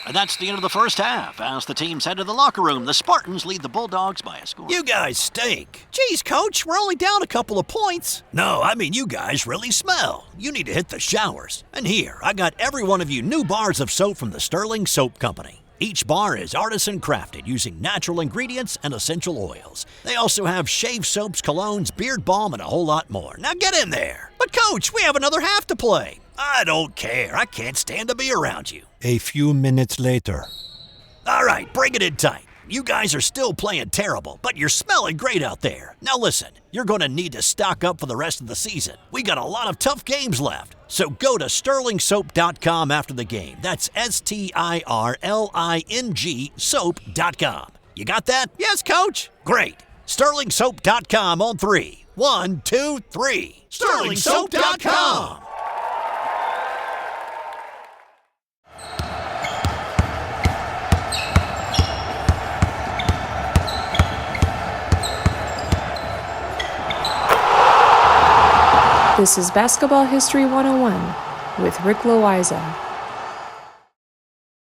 And that's the end of the first half. As the teams head to the locker room, the Spartans lead the Bulldogs by a score. You guys stink. Geez, Coach, we're only down a couple of points. No, I mean you guys really smell. You need to hit the showers. And here, I got every one of you new bars of soap from the Sterling Soap Company. Each bar is artisan crafted using natural ingredients and essential oils. They also have shave soaps, colognes, beard balm, and a whole lot more. Now get in there. But Coach, we have another half to play. I don't care. I can't stand to be around you. A few minutes later. All right, bring it in tight. You guys are still playing terrible, but you're smelling great out there. Now listen, you're going to need to stock up for the rest of the season. We got a lot of tough games left. So go to sterlingsoap.com after the game. That's STIRLING soap.com. You got that? Yes, Coach. Great. Sterlingsoap.com on 3. 1, 2, 3. Sterlingsoap.com. This is Basketball History 101 with Rick Loayza.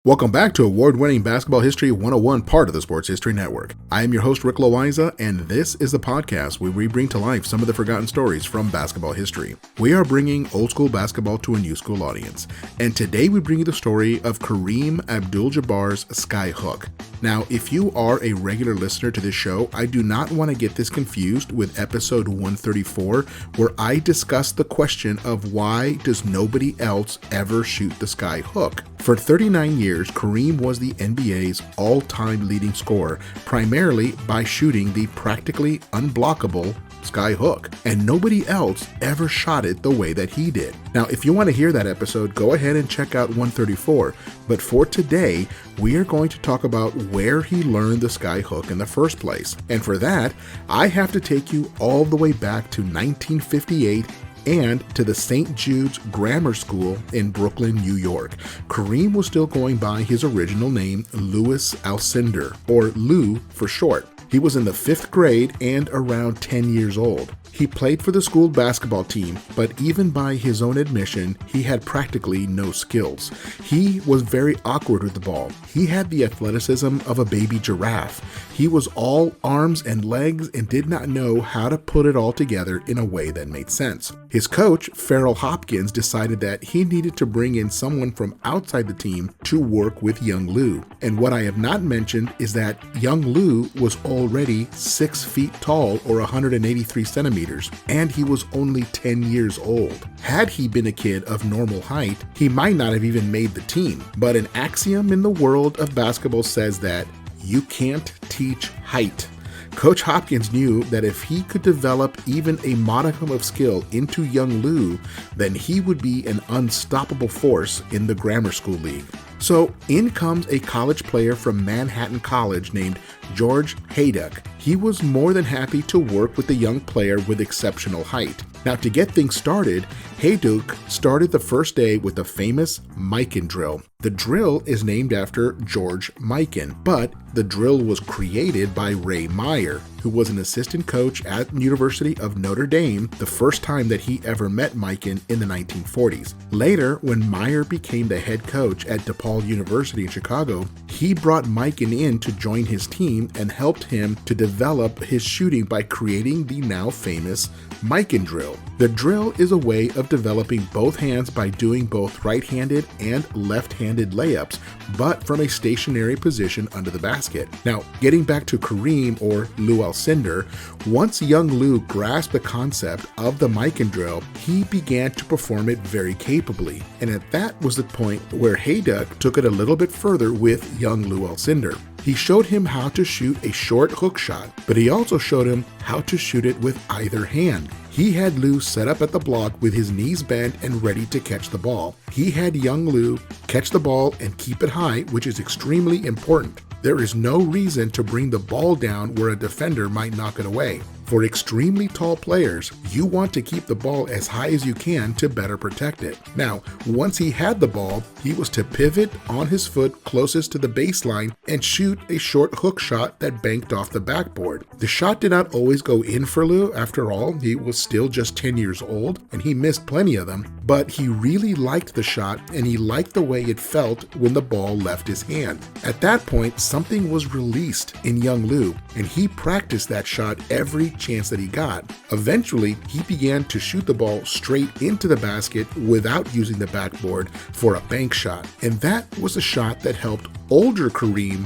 Welcome back to award-winning Basketball History 101, part of the Sports History Network. I am your host, Rick Loayza, and this is the podcast where we bring to life some of the forgotten stories from basketball history. We are bringing old school basketball to a new school audience, and today we bring you the story of Kareem Abdul-Jabbar's Skyhook. Now, if you are a regular listener to this show, I do not want to get this confused with episode 134, where I discuss the question of why does nobody else ever shoot the Skyhook. For 39 years, Kareem was the NBA's all-time leading scorer, primarily by shooting the practically unblockable Skyhook, and nobody else ever shot it the way that he did. Now, if you want to hear that episode, go ahead and check out 134, but for today, we are going to talk about where he learned the Skyhook in the first place. And for that, I have to take you all the way back to 1958 and to the St. Jude's Grammar School in Brooklyn, New York. Kareem was still going by his original name, Louis Alcindor, or Lou for short. He was in the 5th grade and around 10 years old. He played for the school basketball team, but even by his own admission, he had practically no skills. He was very awkward with the ball. He had the athleticism of a baby giraffe. He was all arms and legs and did not know how to put it all together in a way that made sense. His coach, Farrell Hopkins, decided that he needed to bring in someone from outside the team to work with young Lou. And what I have not mentioned is that young Lou was already 6 feet tall, or 183 centimeters, and he was only 10 years old. Had he been a kid of normal height, he might not have even made the team. But an axiom in the world of basketball says that you can't teach height. Coach Hopkins knew that if he could develop even a modicum of skill into young Lou, then he would be an unstoppable force in the Grammar School League. So in comes a college player from Manhattan College named George Headliner. He was more than happy to work with the young player with exceptional height. Now, to get things started, Headliner started the first day with the famous Mikan drill. The drill is named after George Mikan, but the drill was created by Ray Meyer, who was an assistant coach at the University of Notre Dame the first time that he ever met Mikan in the 1940s. Later, when Meyer became the head coach at DePaul University in Chicago, he brought Mikan in to join his team and helped him to develop his shooting by creating the now famous Mikan drill. The drill is a way of developing both hands by doing both right-handed and left-handed layups, but from a stationary position under the basket. Now, getting back to Kareem, or Lou Alcindor, once young Lou grasped the concept of the Mikan drill, he began to perform it very capably. And that was the point where Headliner took it a little bit further with young Lou Alcindor. He showed him how to shoot a short hook shot, but he also showed him how to shoot it with either hand. He had Lou set up at the block with his knees bent and ready to catch the ball. He had young Lou catch the ball and keep it high, which is extremely important. There is no reason to bring the ball down where a defender might knock it away. For extremely tall players, you want to keep the ball as high as you can to better protect it. Now, once he had the ball, he was to pivot on his foot closest to the baseline and shoot a short hook shot that banked off the backboard. The shot did not always go in for Lou. After all, he was still just 10 years old and he missed plenty of them. but he really liked the shot and he liked the way it felt when the ball left his hand. At that point, something was released in young Lou, and he practiced that shot every chance that he got. Eventually, he began to shoot the ball straight into the basket without using the backboard for a bank shot, and that was a shot that helped older Kareem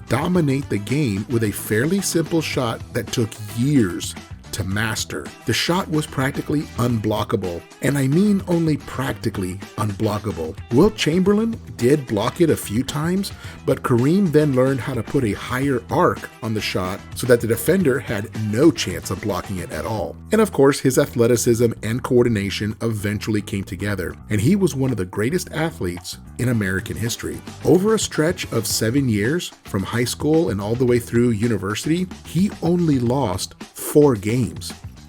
dominate the game with a fairly simple shot that took years to master. The shot was practically unblockable, and I mean only practically unblockable. Wilt Chamberlain did block it a few times, but Kareem then learned how to put a higher arc on the shot so that the defender had no chance of blocking it at all. And of course, his athleticism and coordination eventually came together, and he was one of the greatest athletes in American history. Over a stretch of 7 years, from high school and all the way through university, he only lost 4 games.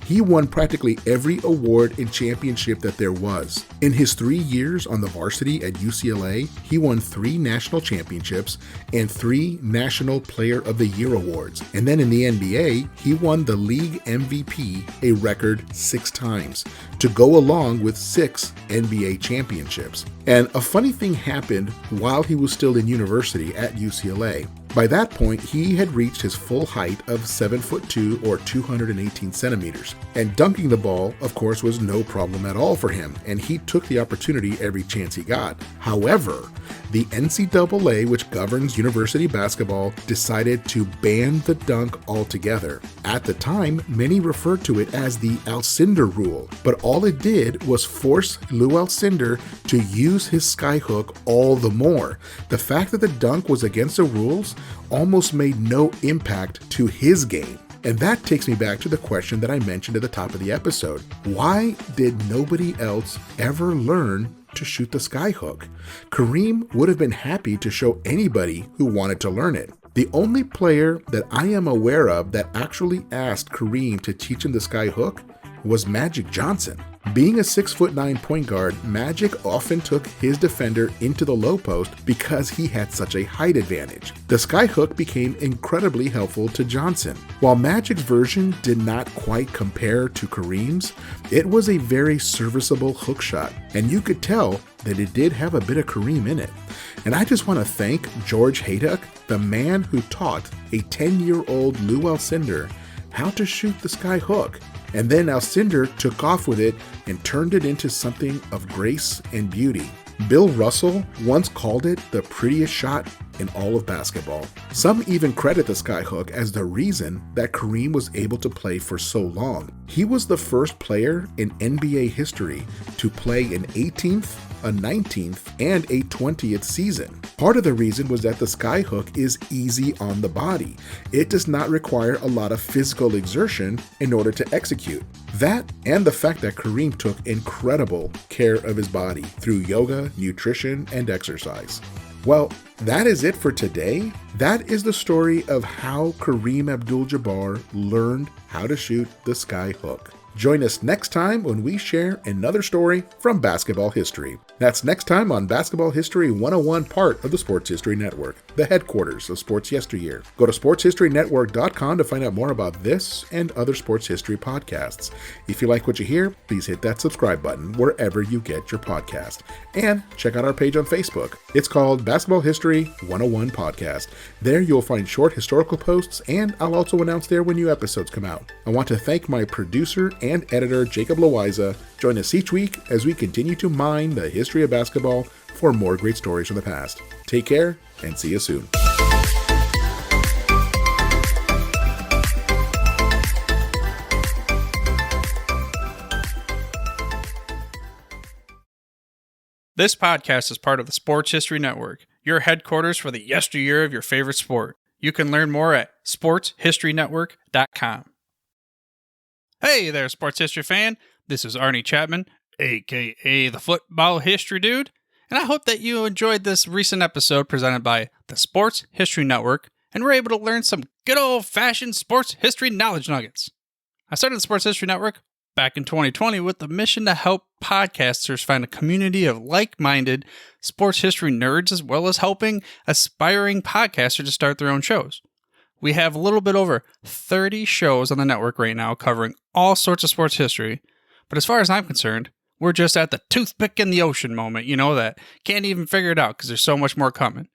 He won practically every award and championship that there was. In his 3 years on the varsity at UCLA, he won 3 national championships and 3 National Player of the Year awards. And then in the NBA, he won the league MVP a record 6 times, to go along with 6 NBA championships. And a funny thing happened while he was still in university at UCLA. By that point, he had reached his full height of 7'2" or 218 centimeters. And dunking the ball, of course, was no problem at all for him, and he took the opportunity every chance he got. However, the NCAA, which governs university basketball, decided to ban the dunk altogether. At the time, many referred to it as the Alcindor rule, but all it did was force Lou Alcindor to use his skyhook all the more. The fact that the dunk was against the rules almost made no impact to his game. And that takes me back to the question that I mentioned at the top of the episode. Why did nobody else ever learn to shoot the skyhook? Kareem would have been happy to show anybody who wanted to learn it. The only player that I am aware of that actually asked Kareem to teach him the skyhook was Magic Johnson. Being a 6'9" point guard, Magic often took his defender into the low post because he had such a height advantage. The skyhook became incredibly helpful to Johnson. While Magic's version did not quite compare to Kareem's, it was a very serviceable hook shot, and you could tell that it did have a bit of Kareem in it. And I just want to thank George Hayduck, the man who taught a 10-year-old Lou Alcindor how to shoot the skyhook. And then Alcindor took off with it and turned it into something of grace and beauty. Bill Russell once called it the prettiest shot in all of basketball. Some even credit the skyhook as the reason that Kareem was able to play for so long. He was the first player in NBA history to play an 18th, a 19th, and a 20th season. Part of the reason was that the skyhook is easy on the body. It does not require a lot of physical exertion in order to execute. That and the fact that Kareem took incredible care of his body through yoga, nutrition, and exercise. Well, that is it for today. That is the story of how Kareem Abdul-Jabber learned how to shoot the skyhook. Join us next time when we share another story from basketball history. That's next time on Basketball History 101, part of the Sports History Network, the headquarters of sports yesteryear. Go to sportshistorynetwork.com to find out more about this and other sports history podcasts. If you like what you hear, please hit that subscribe button wherever you get your podcast. And check out our page on Facebook. It's called Basketball History 101 Podcast. There you'll find short historical posts, and I'll also announce there when new episodes come out. I want to thank my producer and editor, Jacob Loayza. Join us each week as we continue to mine the history of basketball for more great stories from the past. Take care and see you soon. This podcast is part of the Sports History Network, your headquarters for the yesteryear of your favorite sport. You can learn more at sportshistorynetwork.com. Hey there, sports history fan. This is Arnie Chapman, aka the Football History Dude, and I hope that you enjoyed this recent episode presented by the Sports History Network and were able to learn some good old-fashioned sports history knowledge nuggets. I started the Sports History Network back in 2020 with the mission to help podcasters find a community of like-minded sports history nerds, as well as helping aspiring podcasters to start their own shows. We have a little bit over 30 shows on the network right now covering all sorts of sports history, but as far as I'm concerned, We're just at the toothpick in the ocean moment, that can't even figure it out because there's so much more coming.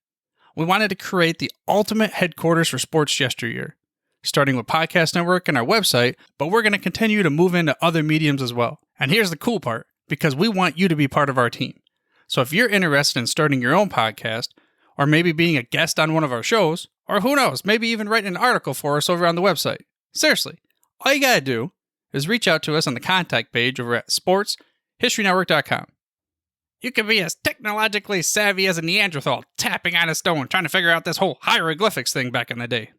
We wanted to create the ultimate headquarters for sports yesteryear, starting with Podcast Network and our website, but we're going to continue to move into other mediums as well. And here's the cool part, because we want you to be part of our team. So if you're interested in starting your own podcast, or maybe being a guest on one of our shows, or who knows, maybe even writing an article for us over on the website. Seriously, all you gotta do is reach out to us on the contact page over at sportshistorynetwork.com. You can be as technologically savvy as a Neanderthal tapping on a stone trying to figure out this whole hieroglyphics thing back in the day.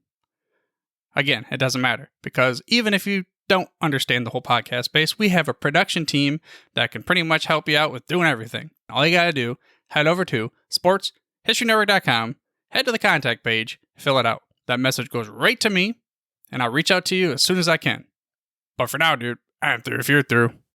Again, it doesn't matter, because even if you don't understand the whole podcast space, we have a production team that can pretty much help you out with doing everything. All you gotta do, head over to sportshistorynetwork.com, head to the contact page, fill it out. That message goes right to me, and I'll reach out to you as soon as I can. But for now, dude, I'm through if you're through.